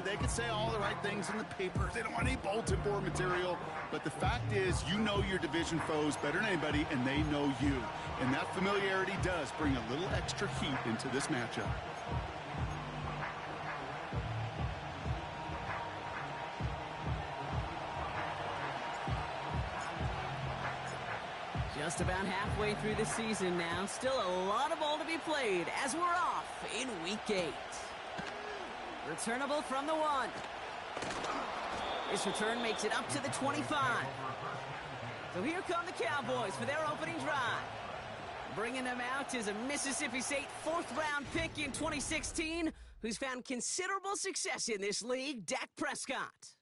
they could say all the right things in the papers. They don't want any bulletin board material. But the fact is, you know your division foes better than anybody, and they know you. And that familiarity does bring a little extra heat into this matchup. Just about halfway through the season now. Still a lot of ball to be played as we're off in Week 8. Returnable from the 1. This return makes it up to the 25. So here come the Cowboys for their opening drive. Bringing them out is a Mississippi State 4th-round pick in 2016 who's found considerable success in this league, Dak Prescott.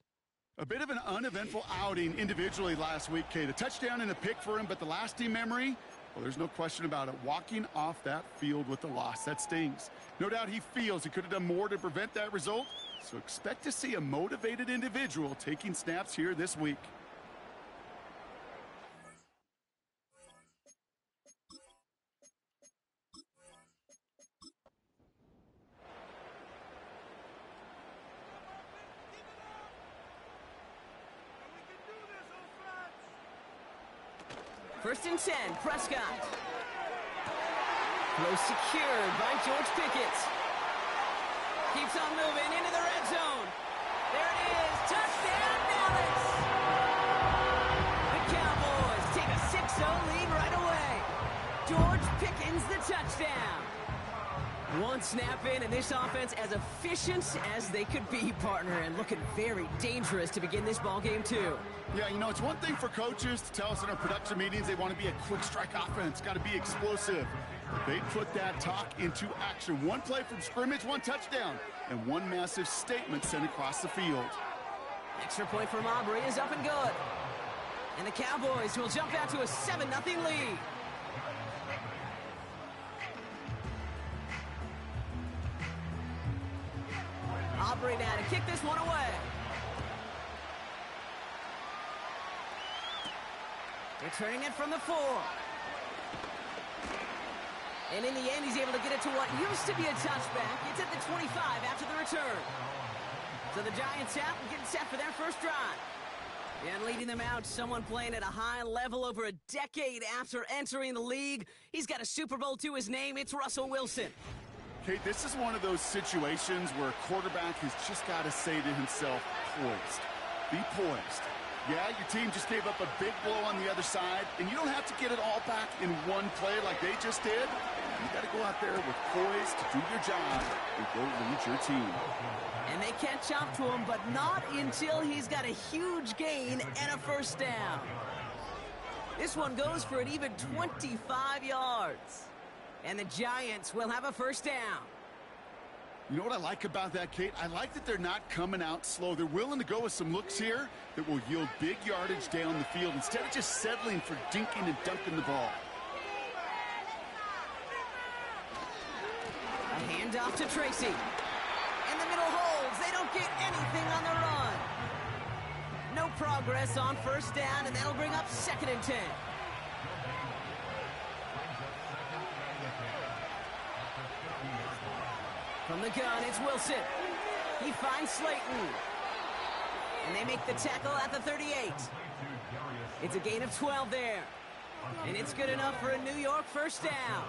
A bit of an uneventful outing individually last week, Kate. A touchdown and a pick for him, but the lasting memory, well, there's no question about it. Walking off that field with the loss, that stings. No doubt he feels he could have done more to prevent that result, so expect to see a motivated individual taking snaps here this week. First and 10, Prescott. Throw secured by George Pickett. Keeps on moving into the red zone. There it is. Touchdown, Dallas. The Cowboys take a 6-0 lead right away. George Pickens the touchdown. One snap in, and this offense as efficient as they could be, partner, and looking very dangerous to begin this ball game too. Yeah, you know, it's one thing for coaches to tell us in our production meetings they want to be a quick strike offense, got to be explosive. But they put that talk into action. One play from scrimmage, one touchdown, and one massive statement sent across the field. Extra point from Aubrey is up and good. And the Cowboys will jump out to a 7-0 lead. Aubrey now to kick this one away. Returning it from the 4. And in the end, he's able to get it to what used to be a touchback. It's at the 25 after the return. So the Giants out and getting set for their first drive. And leading them out, someone playing at a high level over a decade after entering the league. He's got a Super Bowl to his name. It's Russell Wilson. Kate, this is one of those situations where a quarterback has just got to say to himself, poised. Be poised. Yeah, your team just gave up a big blow on the other side, and you don't have to get it all back in one play like they just did. You got to go out there with poise to do your job and go lead your team. And they catch up to him, but not until he's got a huge gain and a first down. This one goes for an even 25 yards. And the Giants will have a first down. You know what I like about that, Kate? I like that they're not coming out slow. They're willing to go with some looks here that will yield big yardage down the field instead of just settling for dinking and dunking the ball. A handoff to Tracy. And the middle holds. They don't get anything on the run. No progress on first down, and that'll bring up 2nd and 10. From the gun, it's Wilson. He finds Slayton. And they make the tackle at the 38. It's a gain of 12 there. And it's good enough for a New York first down.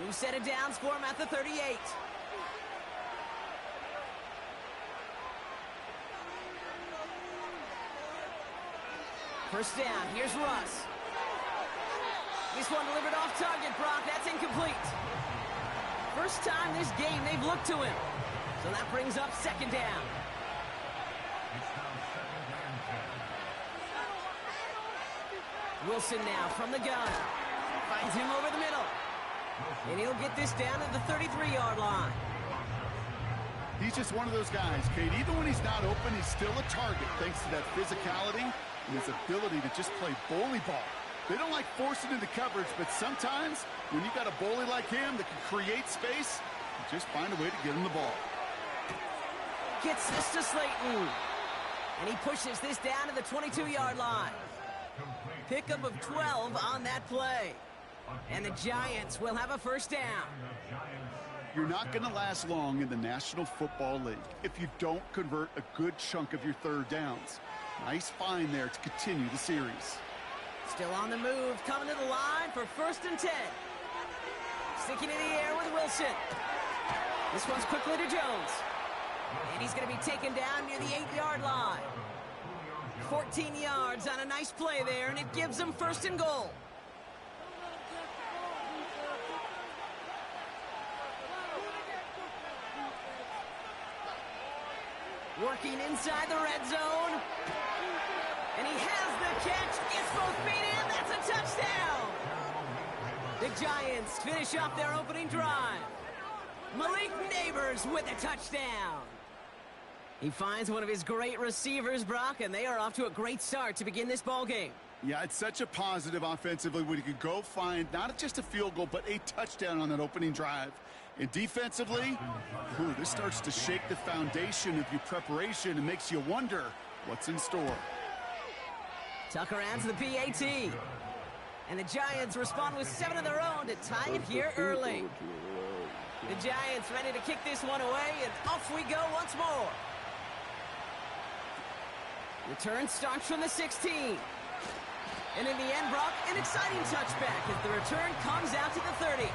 New set of downs for him at the 38. First down, here's Russ. This one delivered off target, Brock. That's incomplete. First time this game they've looked to him. So that brings up 2nd down. Wilson now from the gun. Finds him over the middle. And he'll get this down to the 33-yard line. He's just one of those guys, Kate. Even when he's not open, he's still a target thanks to that physicality and his ability to just play bully ball. They don't like forcing into coverage, but sometimes when you got a bully like him that can create space, you just find a way to get him the ball. Gets this to Slayton. And he pushes this down to the 22-yard line. Pickup of 12 on that play. And the Giants will have a first down. You're not going to last long in the National Football League if you don't convert a good chunk of your third downs. Nice find there to continue the series. Still on the move, coming to the line for 1st and 10. Sticking in the air with Wilson. This one's quickly to Jones. And he's going to be taken down near the 8-yard line. 14 yards on a nice play there, and it gives them 1st and goal. Working inside the red zone. And he has the catch, gets both feet in, that's a touchdown! The Giants finish off their opening drive. Malik Neighbors with a touchdown. He finds one of his great receivers, Brock, and they are off to a great start to begin this ballgame. Yeah, it's such a positive offensively when you could go find not just a field goal, but a touchdown on that opening drive. And defensively, this starts to shake the foundation of your preparation and makes you wonder what's in store. Tucker adds the PAT. And the Giants respond with 7 of their own to tie it here early. The Giants ready to kick this one away, and off we go once more. Return starts from the 16. And in the end, Brock, an exciting touchback as the return comes out to the 30.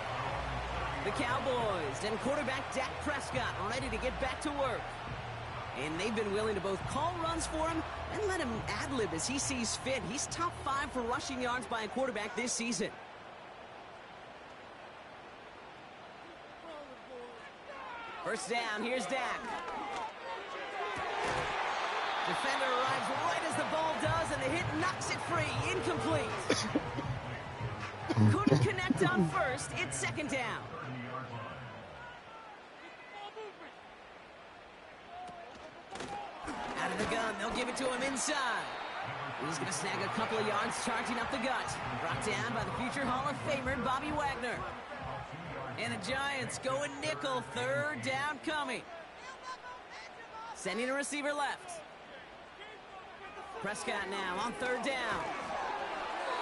The Cowboys and quarterback Dak Prescott ready to get back to work. And they've been willing to both call runs for him and let him ad-lib as he sees fit. He's top 5 for rushing yards by a quarterback this season. First down, here's Dak. Defender arrives right as the ball does, and the hit knocks it free. Incomplete. Couldn't connect on first. It's 2nd down. Out of the gun, they'll give it to him inside. He's going to snag a couple of yards charging up the gut. Brought down by the future Hall of Famer, Bobby Wagner. And the Giants going nickel, 3rd down coming. Sending a receiver left. Prescott now on 3rd down.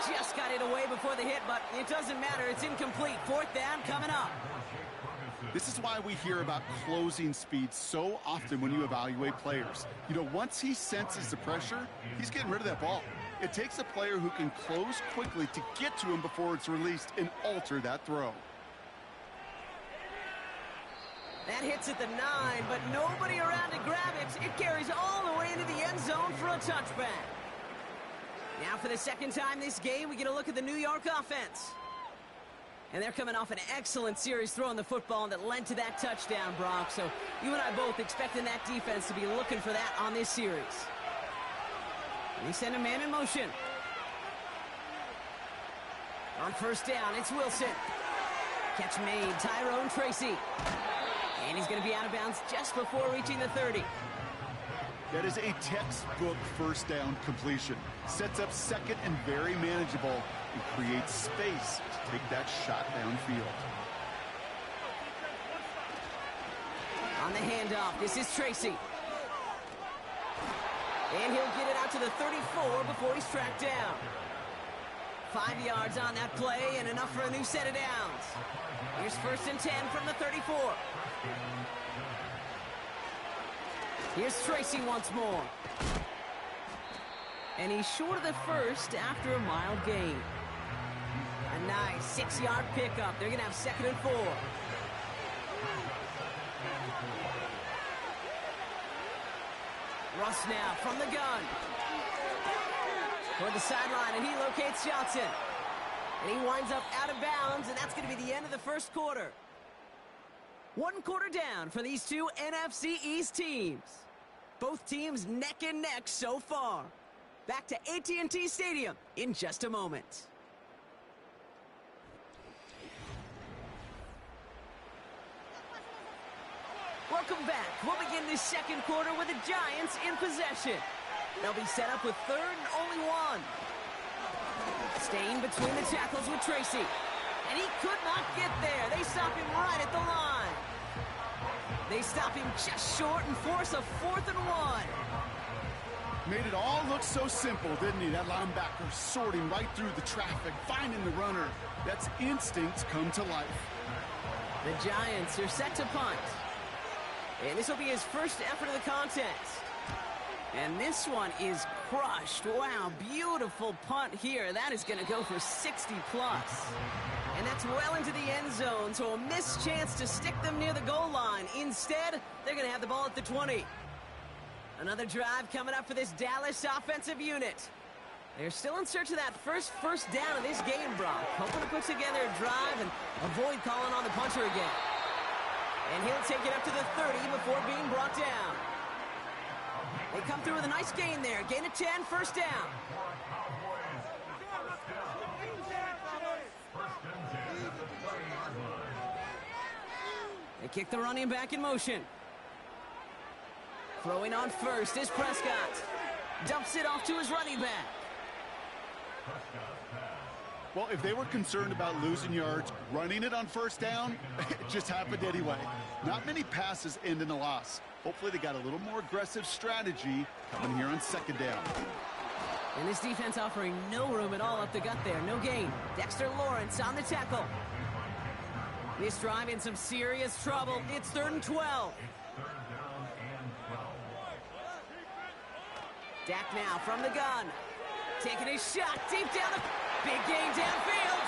Just got it away before the hit, but it doesn't matter. It's incomplete. 4th down coming up. This is why we hear about closing speed so often when you evaluate players. You know, once he senses the pressure, he's getting rid of that ball. It takes a player who can close quickly to get to him before it's released and alter that throw. That hits at the 9, but nobody around to grab it. It carries all the way into the end zone for a touchback. Now for the 2nd time this game, we get a look at the New York offense. And they're coming off an excellent series throwing the football that led to that touchdown, Brock. So you and I both expecting that defense to be looking for that on this series. And they send a man in motion. On 1st down, it's Wilson. Catch made, Tyrone Tracy. And he's going to be out of bounds just before reaching the 30. That is a textbook 1st down completion. Sets up 2nd and very manageable and creates space to take that shot downfield. On the handoff, this is Tracy. And he'll get it out to the 34 before he's tracked down. 5 yards on that play and enough for a new set of downs. Here's 1st and 10 from the 34. Here's Tracy once more. And he's short of the 1st after a mild gain. A nice 6-yard pickup. They're going to have 2nd and 4. Russ now from the gun. Toward the sideline, and he locates Johnson. And he winds up out of bounds, and that's going to be the end of the 1st quarter. 1 quarter down for these two NFC East teams. Both teams neck and neck so far. Back to AT&T Stadium in just a moment. Welcome back. We'll begin this 2nd quarter with the Giants in possession. They'll be set up with 3rd and only 1. Staying between the tackles with Tracy. And he could not get there. They stop him right at the line. They stop him just short and force a 4th and 1. Made it all look so simple, didn't he? That linebacker sorting right through the traffic, finding the runner. That's instincts come to life. The Giants are set to punt. And this will be his first effort of the contest. And this one is crushed. Wow, beautiful punt here. That is going to go for 60 plus. And that's well into the end zone, so a missed chance to stick them near the goal line. Instead, they're going to have the ball at the 20. Another drive coming up for this Dallas offensive unit. They're still in search of that first down of this game, Brock. Hoping to put together a drive and avoid calling on the punter again. And he'll take it up to the 30 before being brought down. They come through with a nice gain there. Gain of 10, first down. They kick the running back in motion. Throwing on first is Prescott. Dumps it off to his running back. Well, if they were concerned about losing yards, running it on first down, it just happened anyway. Not many passes end in a loss. Hopefully they got a little more aggressive strategy coming here on second down. And this defense offering no room at all up the gut there. No gain. Dexter Lawrence on the tackle. This drive in some serious trouble. It's 3rd and 12. Dak now from the gun. Taking a shot deep down the... Big gain downfield.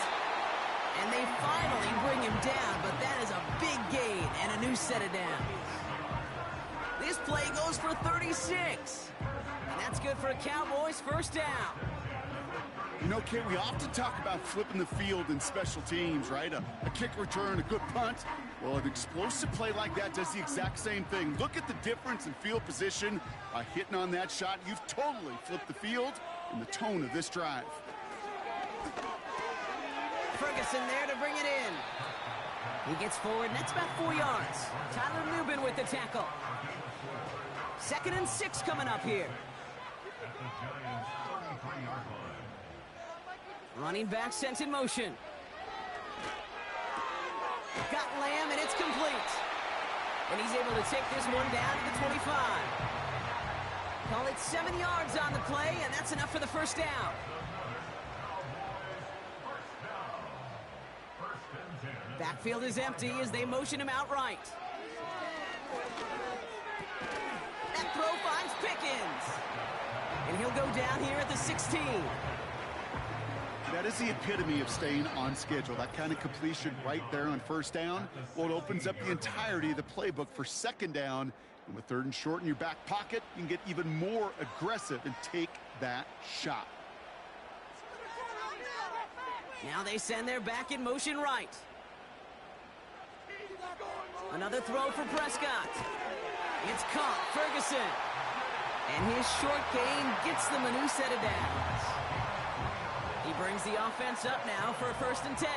And they finally bring him down, but that is a big gain and a new set of downs. This play goes for 36. And that's good for a Cowboys first down. You know, Kate, we often talk about flipping the field in special teams, right? A kick return, a good punt. Well, an explosive play like that does the exact same thing. Look at the difference in field position. By hitting on that shot, you've totally flipped the field and the tone of this drive. Ferguson there to bring it in. He gets forward, and that's about 4 yards. Tyler Nubin with the tackle. 2nd and 6 coming up here. Running back sent in motion. Got Lamb, and it's complete. And he's able to take this one down to the 25. Call it 7 yards on the play, and that's enough for the first down. Backfield is empty as they motion him outright. That throw finds Pickens. And he'll go down here at the 16. That is the epitome of staying on schedule. That kind of completion right there on first down. Well, it opens up the entirety of the playbook for second down. And with 3rd and short in your back pocket, you can get even more aggressive and take that shot. Now they send their back in motion right. Another throw for Prescott. It's caught. Ferguson. And his short gain gets them a new set of downs. He brings the offense up now for a 1st and 10.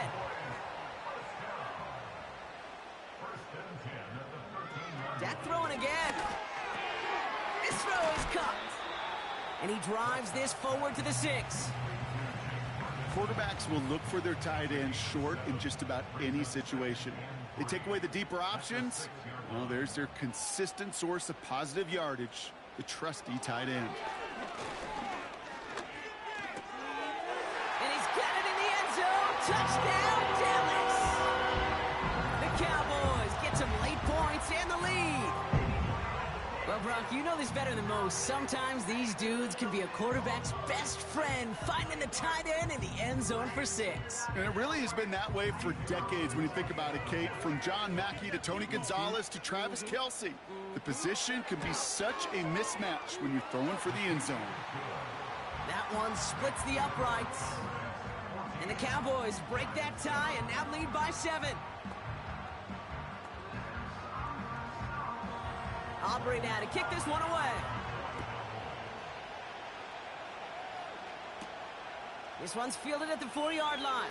Dak throwing again. This throw is caught. And he drives this forward to the 6. Quarterbacks will look for their tight end short in just about any situation. They take away the deeper options. Well, there's their consistent source of positive yardage, the trusty tight end. And he's got it in the end zone. Touchdown, Dallas. The Cowboys get some late points and the lead. Well, Brock, you know this better than most. Sometimes these dudes can be a quarterback's best friend, finding the tight end in the end zone for 6. And it really has been that way for decades when you think about it, Kate. From John Mackey to Tony Gonzalez to Travis Kelce. The position can be such a mismatch when you're throwing for the end zone. That one splits the uprights. And the Cowboys break that tie and now lead by 7. Aubrey now to kick this one away. This one's fielded at the 4-yard line.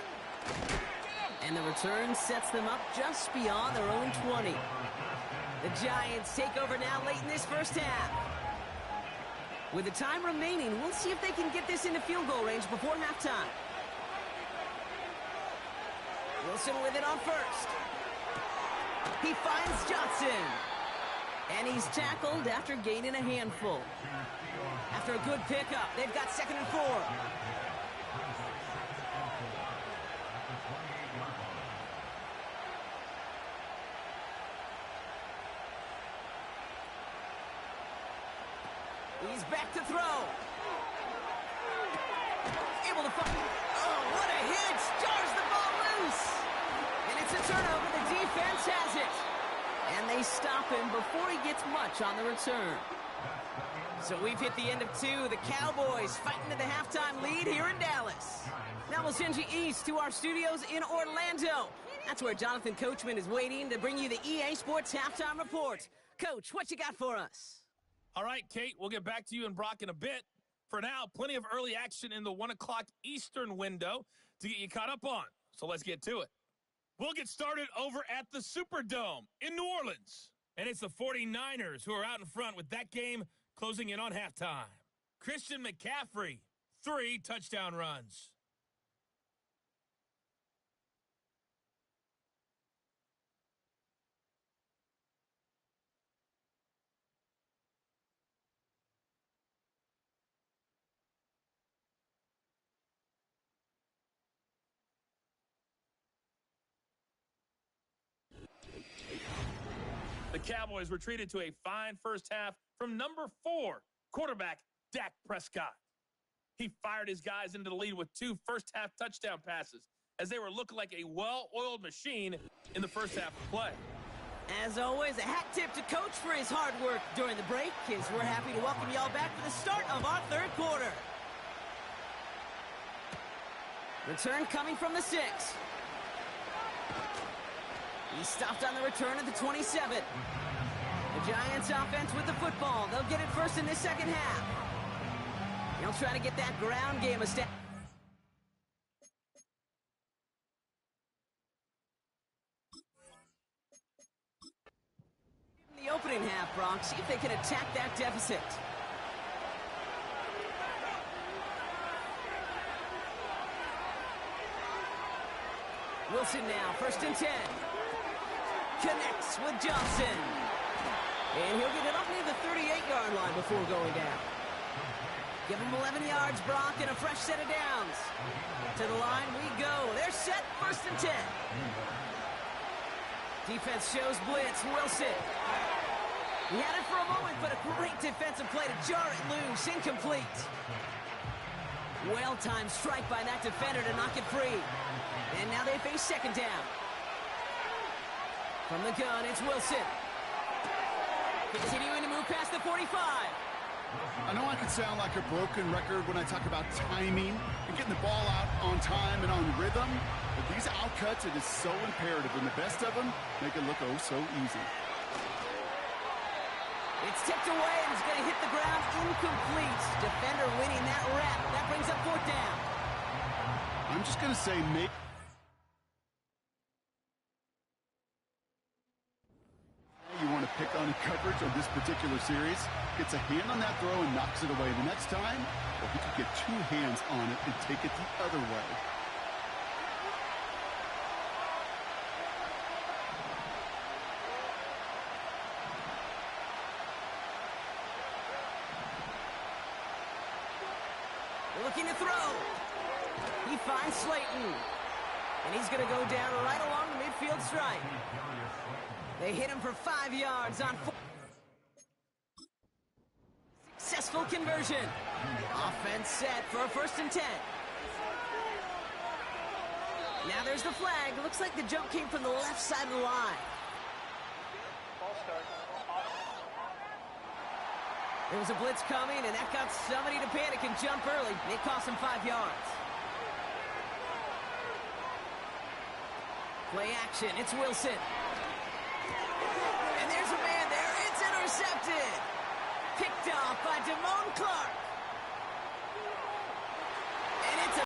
And the return sets them up just beyond their own 20. The Giants take over now late in this first half. With the time remaining, we'll see if they can get this into field goal range before halftime. Wilson with it on first. He finds Johnson. And he's tackled after gaining a handful. After a good pickup, they've got 2nd and 4. He's back to throw. Able to find. Oh, what a hit! Jars the ball loose. And it's a turnover. The defense has it. And they stop him before he gets much on the return. So we've hit the end of two. The Cowboys fighting to the halftime lead here in Dallas. Now we'll send you east to our studios in Orlando. That's where Jonathan Coachman is waiting to bring you the EA Sports Halftime Report. Coach, what you got for us? All right, Kate, we'll get back to you and Brock in a bit. For now, plenty of early action in the 1 o'clock Eastern window to get you caught up on. So let's get to it. We'll get started over at the Superdome in New Orleans. And it's the 49ers who are out in front with that game closing in on halftime. Christian McCaffrey, 3 touchdown runs. The Cowboys retreated to a fine first half from number 4, quarterback Dak Prescott. He fired his guys into the lead with 2 first-half touchdown passes as they were looking like a well-oiled machine in the first half of play. As always, a hat tip to Coach for his hard work during the break, as we're happy to welcome y'all back for the start of our third quarter. Return coming from the 6. He stopped on the return at the 27. The Giants offense with the football. They'll get it first in this second half. They'll try to get that ground game established. In the opening half, Brock, see if they can attack that deficit. Wilson now, first and 10. Connects with Johnson. And he'll get it up near the 38-yard line before going down. Give him 11 yards, Brock, and a fresh set of downs. To the line we go. They're set, first and 10. Defense shows blitz. Wilson. He had it for a moment, but a great defensive play to jar it loose. Incomplete. Well-timed strike by that defender to knock it free. And now they face second down. From the gun, it's Wilson. Continuing to move past the 45. I know I can sound like a broken record when I talk about timing and getting the ball out on time and on rhythm, but these outcuts, it is so imperative, and the best of them make it look oh so easy. It's tipped away, and it's going to hit the ground incomplete. Defender winning that rep. That brings up fourth down. I'm just going to say make... You want to pick on coverage on this particular series, gets a hand on that throw and knocks it away. The next time, well, he could get 2 hands on it and take it the other way. Looking to throw. He finds Slayton. And he's going to go down right along the midfield stripe. They hit him for 5 yards on 4. Successful conversion. Offense set for a first and 10. Now there's the flag. Looks like the jump came from the left side of the line. There was a blitz coming, and that got somebody to panic and jump early. It cost him 5 yards. Play action. It's Wilson. And there's a man there. It's intercepted. Picked off by Damone Clark.